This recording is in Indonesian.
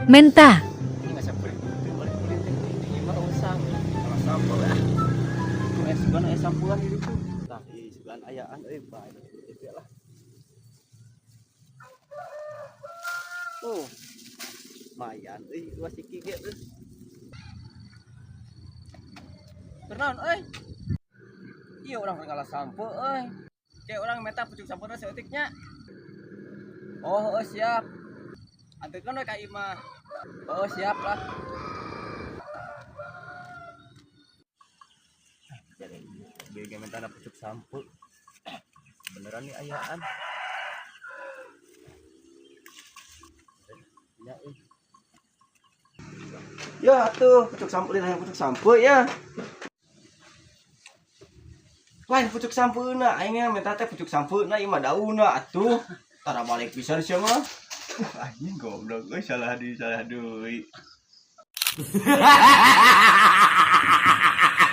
Menta. Ini nggak sampai itu balik politik ini mah usang kalau sampul ya sebulan sampulan itu tuh tah sebulan ayaan banyak itu lah lumayan dua siki gitu ternaon iya orang kalah sampo kayak orang meta pucuk sampurna seetiknya siap antekan we ka imah siap lah jadi biar minta ada pucuk sampo beneran nih ayaan ya tuh pucuk sampo yang pucuk sampo ya lain pucuk sampuna aingnya minta teh pucuk sampuna ieu mah daunna atuh tara balik pisan sia mah anjing goblok salah deui